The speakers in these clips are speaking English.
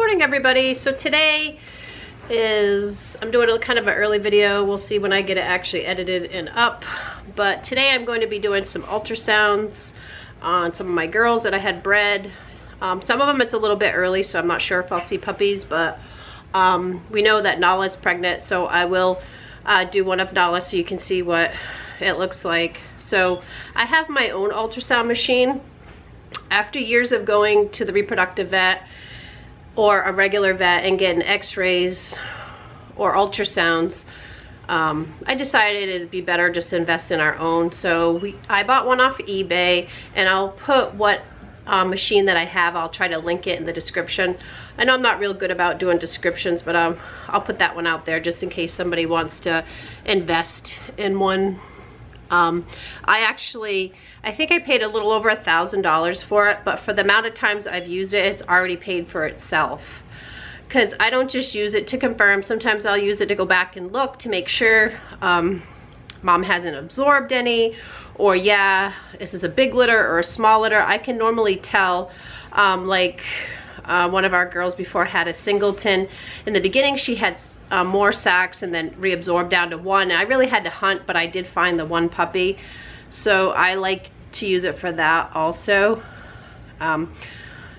morning, everybody. So today I'm doing a kind of an early video. We'll see when I get it actually edited and up. But today I'm going to be doing some ultrasounds on some of my girls that I had bred. Some of them it's a little bit early, so I'm not sure if I'll see puppies, but we know that Nala's pregnant, so I will do one of Nala so you can see what it looks like. So I have my own ultrasound machine. After years of going to the reproductive vet or a regular vet and getting x-rays or ultrasounds, I decided it'd be better just to invest in our own. So I bought one off eBay, and I'll put what machine that I have. I'll try to link it in the description. I know I'm not real good about doing descriptions, but I'll put that one out there just in case somebody wants to invest in one. I think I paid a little over $1,000 for it, but for the amount of times I've used it, it's already paid for itself. Because I don't just use it to confirm. Sometimes I'll use it to go back and look to make sure mom hasn't absorbed any, or yeah, this is a big litter or a small litter. I can normally tell, one of our girls before had a singleton. In the beginning, she had more sacs and then reabsorbed down to one. And I really had to hunt, but I did find the one puppy. So I like to use it for that also.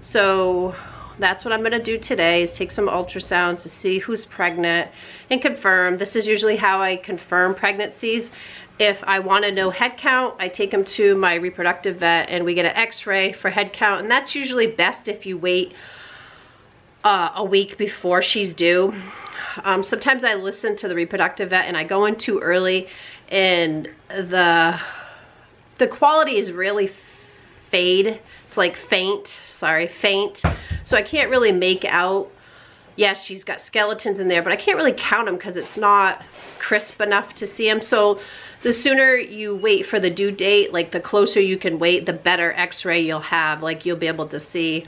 So that's what I'm gonna do today, is take some ultrasounds to see who's pregnant and confirm. This is usually how I confirm pregnancies. If I want to know head count, I take them to my reproductive vet and we get an x-ray for head count, and that's usually best if you wait a week before she's due. Sometimes I listen to the reproductive vet and I go in too early, and the quality is really faint. So I can't really make out. Yes, she's got skeletons in there, but I can't really count them because it's not crisp enough to see them. So the sooner you wait for the due date, like the closer you can wait, the better x-ray you'll have. Like you'll be able to see.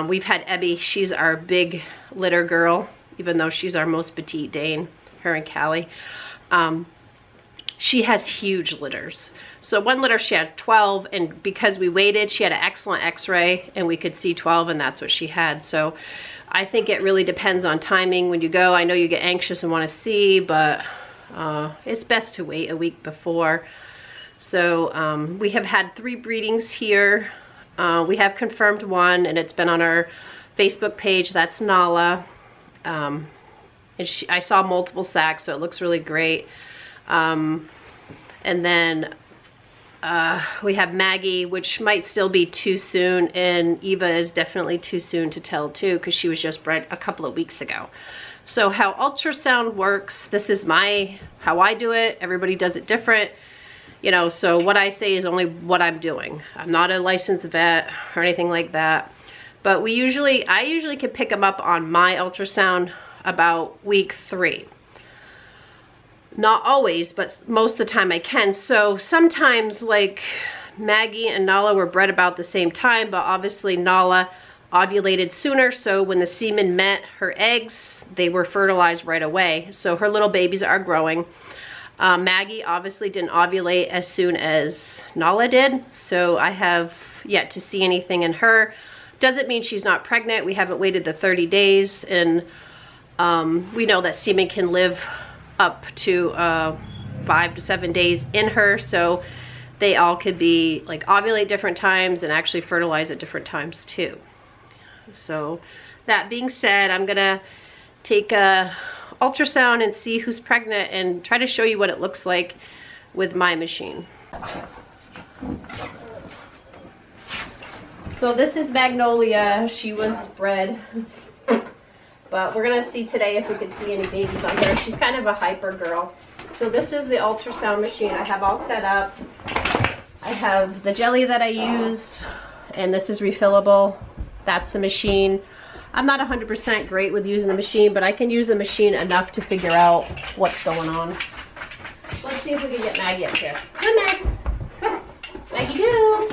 We've had Ebby, she's our big litter girl, even though she's our most petite Dane, her and Callie. She has huge litters. So one litter she had 12, and because we waited, she had an excellent x-ray and we could see 12, and that's what she had. So I think it really depends on timing when you go. I know you get anxious and want to see, but it's best to wait a week before. So we have had 3 breedings here. We have confirmed one, and it's been on our Facebook page. That's Nala. And I saw multiple sacs, so it looks really great. And then we have Maggie, which might still be too soon, and Eva is definitely too soon to tell too, because she was just bred a couple of weeks ago. So how ultrasound works, this is how I do it. Everybody does it different, you know, so what I say is only what I'm doing. I'm not a licensed vet or anything like that, but I usually can pick them up on my ultrasound about week 3. Not always, but most of the time I can. So sometimes, like Maggie and Nala were bred about the same time, but obviously Nala ovulated sooner, so when the semen met her eggs, they were fertilized right away. So her little babies are growing. Maggie obviously didn't ovulate as soon as Nala did, so I have yet to see anything in her. Doesn't mean she's not pregnant. We haven't waited the 30 days, and we know that semen can live up to 5 to 7 days in her, so they all could be like ovulate different times and actually fertilize at different times too. So that being said, I'm gonna take a ultrasound and see who's pregnant and try to show you what it looks like with my machine. So this is Magnolia. She was bred, but we're gonna see today if we can see any babies on her. She's kind of a hyper girl. So this is the ultrasound machine I have all set up. I have the jelly that I use, and this is refillable. That's the machine. I'm not 100% great with using the machine, but I can use the machine enough to figure out what's going on. Let's see if we can get Maggie up here. Come on, Maggie. Come. Maggie, do.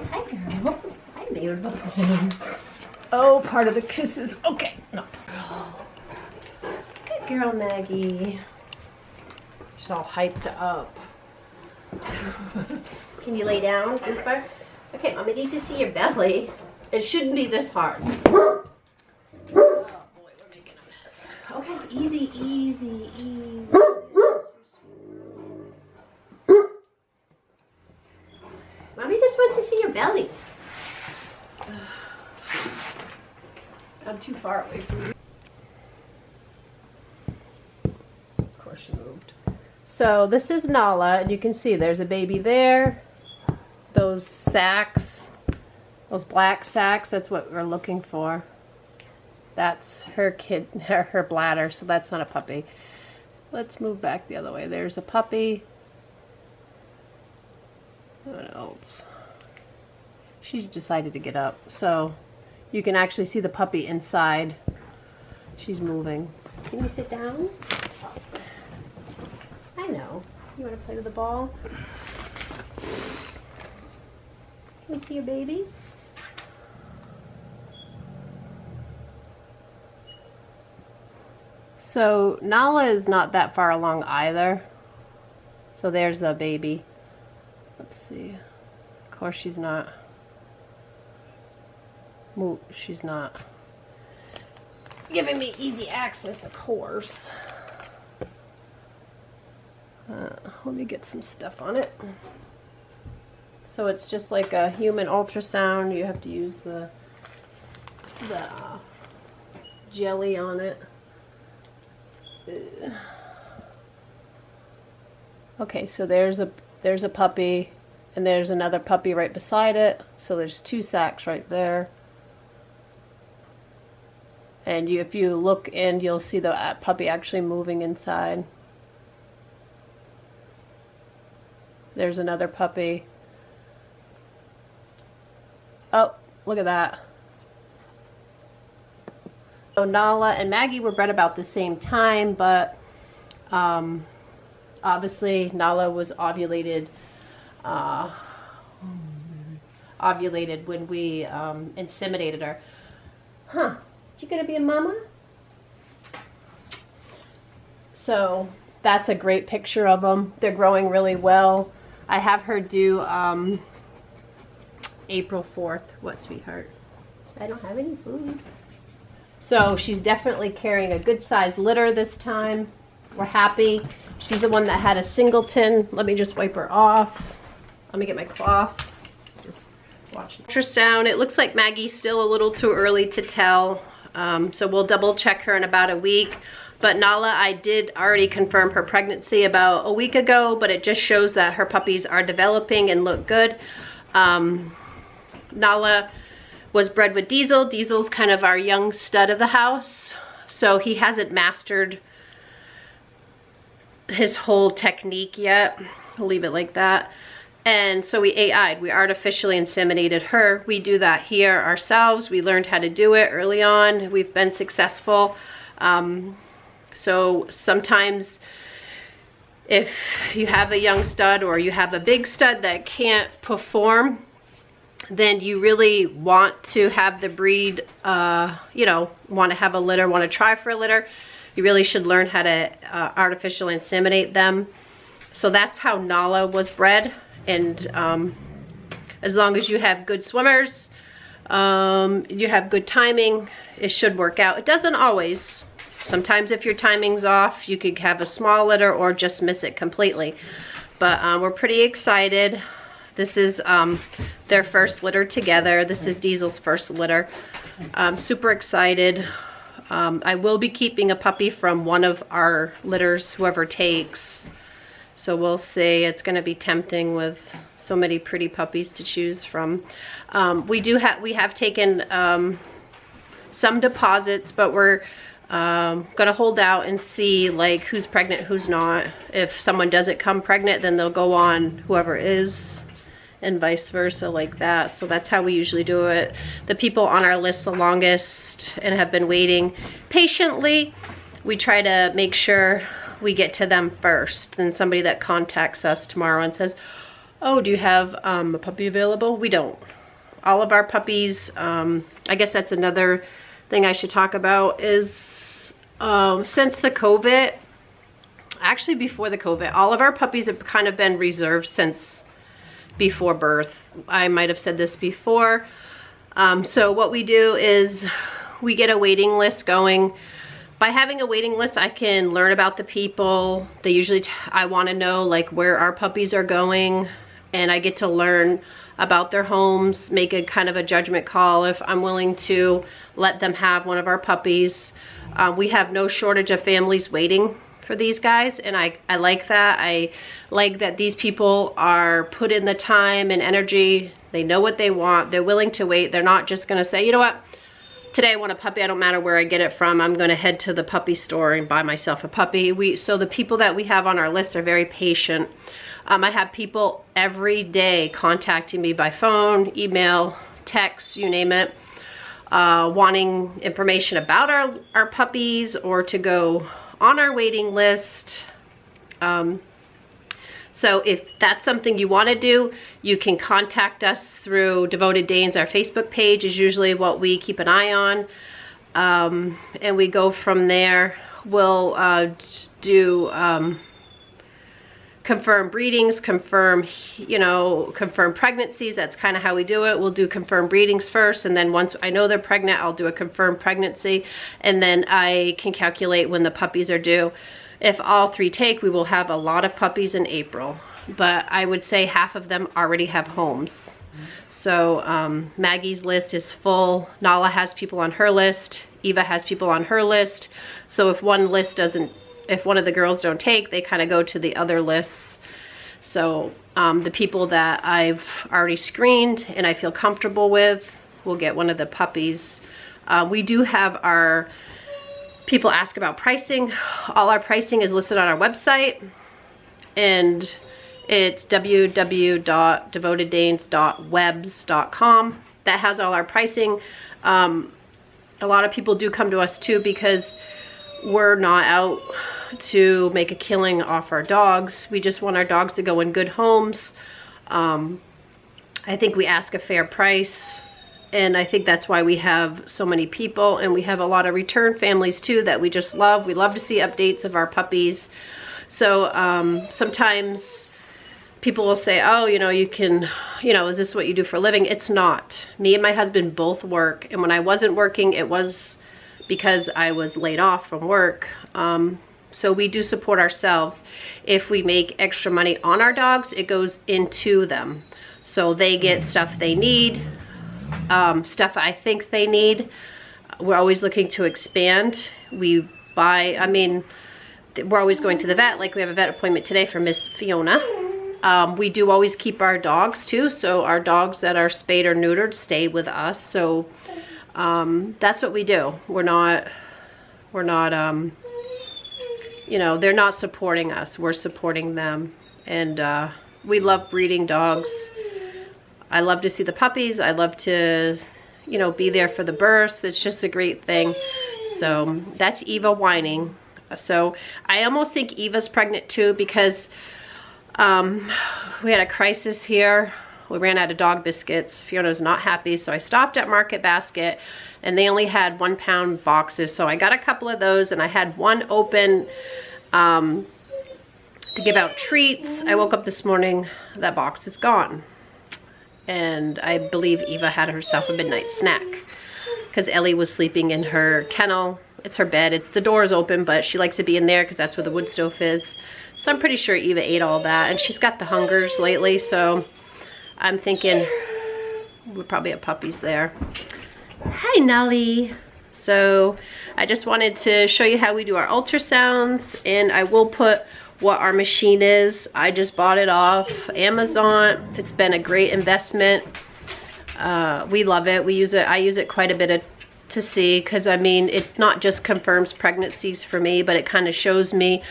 Hi, girl. Hi, beautiful. Oh, part of the kisses. Okay. No. Good girl, Maggie. She's all hyped up. Can you lay down, Cooper? Okay, Mommy needs to see your belly. It shouldn't be this hard. Oh boy, we're making a mess. Okay, easy, easy, easy. Mommy just wants to see your belly. I'm too far away from you. Of course she moved. So this is Nala, and you can see there's a baby there. Those sacs, those black sacs, that's what we're looking for. That's her kid, her bladder, so that's not a puppy. Let's move back the other way. There's a puppy. What else? She's decided to get up, so you can actually see the puppy inside. She's moving. Can you sit down? I know. You want to play with the ball? Can we see your baby? So Nala is not that far along either. So there's the baby. Let's see. Of course she's not. She's not giving me easy access, of course. Let me get some stuff on it. So it's just like a human ultrasound. You have to use the jelly on it. Okay, so there's a puppy, and there's another puppy right beside it. So there's two sacs right there. And if you look in, you'll see the puppy actually moving inside. There's another puppy. Oh, look at that. So Nala and Maggie were bred about the same time, but obviously Nala was ovulated when we inseminated her. Huh. You gonna be a mama? So that's a great picture of them. They're growing really well. I have her due April 4th. What, sweetheart? I don't have any food. So she's definitely carrying a good sized litter this time. We're happy. She's the one that had a singleton. Let me just wipe her off. Let me get my cloth. Just watch it. Ultrasound. It looks like Maggie's still a little too early to tell. So we'll double check her in about a week. But Nala, I did already confirm her pregnancy about a week ago, but it just shows that her puppies are developing and look good. Nala was bred with Diesel. Diesel's kind of our young stud of the house. So he hasn't mastered his whole technique yet. I'll leave it like that. And so we AI'd, we artificially inseminated her. We do that here ourselves. We learned how to do it early on. We've been successful. So sometimes if you have a young stud or you have a big stud that can't perform, then you really want to have the breed, you know, want to have a litter, want to try for a litter. You really should learn how to artificially inseminate them. So that's how Nala was bred. And as long as you have good swimmers, you have good timing, it should work out. It doesn't always. Sometimes if your timing's off, you could have a small litter or just miss it completely. But we're pretty excited. This is their first litter together. This is Diesel's first litter. I'm super excited. I will be keeping a puppy from one of our litters, whoever takes. So we'll see. It's going to be tempting with so many pretty puppies to choose from. We have taken some deposits, but we're gonna hold out and see like who's pregnant, who's not. If someone doesn't come pregnant, then they'll go on whoever is, and vice versa, like that. So that's how we usually do it. The people on our list the longest and have been waiting patiently, we try to make sure we get to them first. Then somebody that contacts us tomorrow and says, oh, do you have a puppy available? We don't. All of our puppies, I guess that's another thing I should talk about, is since the COVID, actually before the COVID, all of our puppies have kind of been reserved since before birth. I might have said this before. So what we do is we get a waiting list going. By having a waiting list, I can learn about the people. They usually, I want to know like where our puppies are going, and I get to learn about their homes, make a kind of a judgment call if I'm willing to let them have one of our puppies. We have no shortage of families waiting for these guys, and I like that. I like that these people are put in the time and energy. They know what they want. They're willing to wait. They're not just going to say, you know what, today I want a puppy. I don't matter where I get it from. I'm going to head to the puppy store and buy myself a puppy. So the people that we have on our list are very patient. I have people every day contacting me by phone, email, text, you name it, wanting information about our puppies or to go on our waiting list. So if that's something you want to do, you can contact us through Devoted Danes. Our Facebook page is usually what we keep an eye on. And we go from there. We'll do confirm breedings, confirm pregnancies. That's kind of how we do it. We'll do confirmed breedings first, and then once I know they're pregnant, I'll do a confirmed pregnancy, and then I can calculate when the puppies are due. If all three take, we will have a lot of puppies in April, but I would say half of them already have homes. So Maggie's list is full. Nala has people on her list. Eva has people on her list. So if one of the girls don't take, they kind of go to the other lists. So the people that I've already screened and I feel comfortable with will get one of the puppies. We do have our people ask about pricing. All our pricing is listed on our website, and it's www.devoteddanes.webs.com. That has all our pricing. A lot of people do come to us too because we're not out to make a killing off our dogs. We just want our dogs to go in good homes. I think we ask a fair price, and I think that's why we have so many people, and we have a lot of return families too that we just love. We love to see updates of our puppies. So sometimes people will say, oh, you can, is this what you do for a living? It's not. Me and my husband both work, and when I wasn't working, it was because I was laid off from work. So we do support ourselves. If we make extra money on our dogs, it goes into them. So they get stuff they need, stuff I think they need. We're always looking to expand. We buy, we're always going to the vet. Like we have a vet appointment today for Miss Fiona. We do always keep our dogs too. So our dogs that are spayed or neutered stay with us. So that's what we do. We're not, they're not supporting us. We're supporting them. And we love breeding dogs. I love to see the puppies. I love to, be there for the births. It's just a great thing. So that's Eva whining. So I almost think Eva's pregnant too, because we had a crisis here. We ran out of dog biscuits. Fiona's not happy, so I stopped at Market Basket, and they only had 1 pound boxes. So I got a couple of those, and I had one open to give out treats. I woke up this morning, that box is gone. And I believe Eva had herself a midnight snack because Ellie was sleeping in her kennel. It's her bed. The door is open, but she likes to be in there because that's where the wood stove is. So I'm pretty sure Eva ate all that, and she's got the hungers lately, so I'm thinking we'll probably have puppies there. Hi, Nelly. So I just wanted to show you how we do our ultrasounds, and I will put what our machine is. I just bought it off Amazon. It's been a great investment. We love it. We use it. I use it quite a bit to see, because it not just confirms pregnancies for me, but it kind of shows me,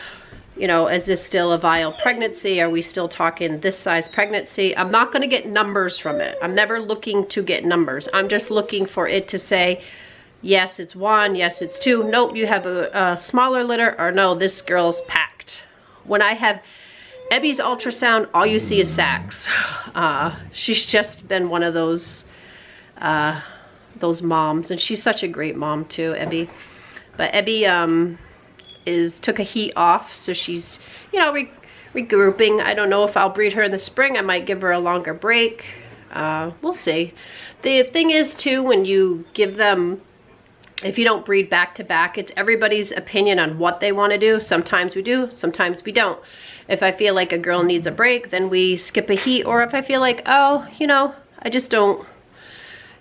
is this still a viable pregnancy? Are we still talking this size pregnancy? I'm not going to get numbers from it. I'm never looking to get numbers. I'm just looking for it to say, yes, it's 1, yes, it's 2. Nope, you have a smaller litter, or no, this girl's packed. When I have Ebby's ultrasound, all you see is sacks. She's just been one of those moms, and she's such a great mom too, Ebby. But Ebby took a heat off, so she's regrouping. I don't know if I'll breed her in the spring. I might give her a longer break. We'll see. The thing is too, when you give them, if you don't breed back to back, it's everybody's opinion on what they want to do. Sometimes we do, sometimes we don't. If I feel like a girl needs a break, then we skip a heat. Or if I feel like, oh, you know, I just don't,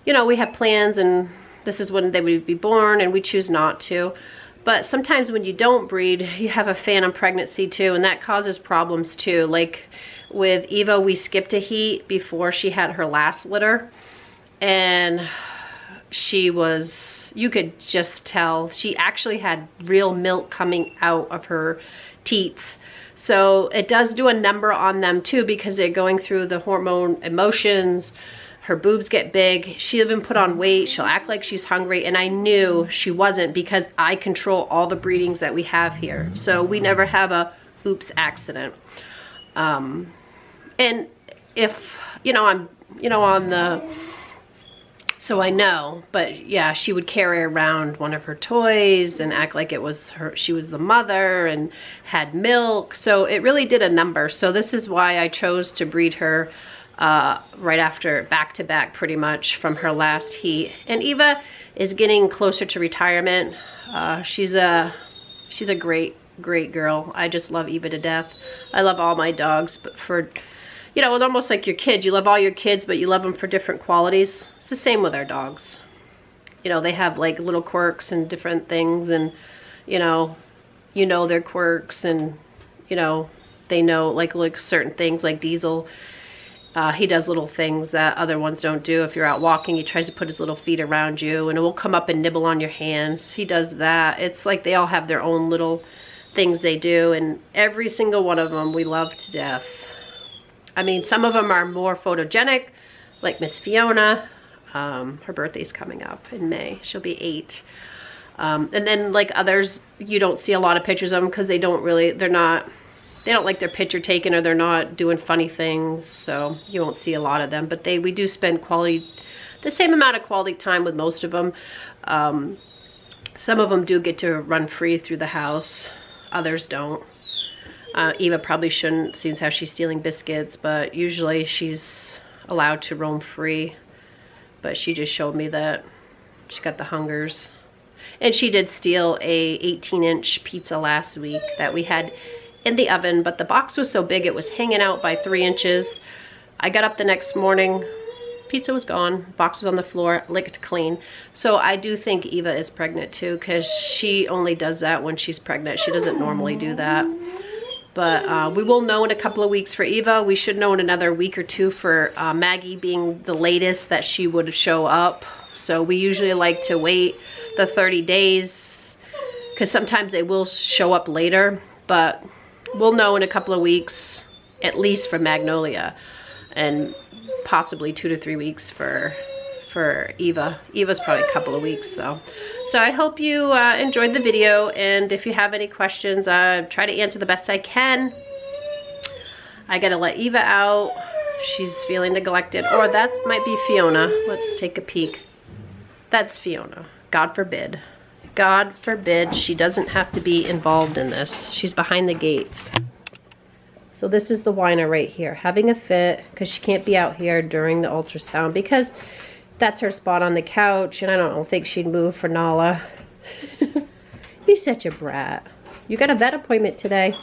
you know, we have plans and this is when they would be born and we choose not to. But sometimes when you don't breed, you have a phantom pregnancy too, and that causes problems too. Like with Eva, we skipped a heat before she had her last litter, and she was, you could just tell, she actually had real milk coming out of her teats. So it does do a number on them too, because they're going through the hormone emotions. Her boobs get big. She'll even put on weight. She'll act like she's hungry. And I knew she wasn't, because I control all the breedings that we have here. So we never have a oops accident. And if, you know, I'm, you know, on the, so I know, but yeah, she would carry around one of her toys and act like it was her, she was the mother, and had milk. So it really did a number. So this is why I chose to breed her right after, back to back pretty much from her last heat. And Eva is getting closer to retirement. She's a great girl. I just love Eva to death. I love all my dogs, but for, you know, it's almost like your kids. You love all your kids, but you love them for different qualities. It's the same with our dogs. You know, they have like little quirks and different things, and you know their quirks, and you know, they know like certain things. Like Diesel, he does little things that other ones don't do. If you're out walking, he tries to put his little feet around you and it will come up and nibble on your hands. He does that. It's like they all have their own little things they do, and every single one of them we love to death. I mean, some of them are more photogenic, like Miss Fiona. Her birthday's coming up in May. She'll be 8. And then like others, you don't see a lot of pictures of them because they don't like their picture taken, or they're not doing funny things. So you won't see a lot of them, but we do spend the same amount of quality time with most of them. Some of them do get to run free through the house. Others don't. Eva probably shouldn't, seeing how she's stealing biscuits, but usually she's allowed to roam free. But she just showed me that she got the hungers. And she did steal a 18-inch pizza last week that we had in the oven, but the box was so big it was hanging out by 3 inches. I got up the next morning, pizza was gone, box was on the floor, licked clean. So I do think Eva is pregnant too, because she only does that when she's pregnant. She doesn't normally do that. But we will know in a couple of weeks for Eva. We should know in another week or two for Maggie, being the latest that she would show up. So we usually like to wait the 30 days, because sometimes they will show up later. But we'll know in a couple of weeks, at least for Magnolia, and possibly 2 to 3 weeks for Eva. Eva's probably a couple of weeks though. So I hope you enjoyed the video, and if you have any questions, try to answer the best I can. I gotta let Eva out. She's feeling neglected. Or that might be Fiona. Let's take a peek. That's Fiona. God forbid. God forbid she doesn't have to be involved in this. She's behind the gate. So this is the whiner right here, having a fit because she can't be out here during the ultrasound, because that's her spot on the couch, and I don't think she'd move for Nala. You're such a brat. You got a vet appointment today.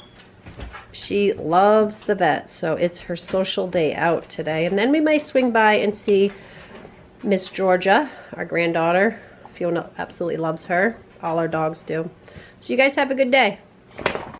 She loves the vet, so it's her social day out today. And then we might swing by and see Miss Georgia, our granddaughter. Fiona absolutely loves her. All our dogs do. So you guys have a good day.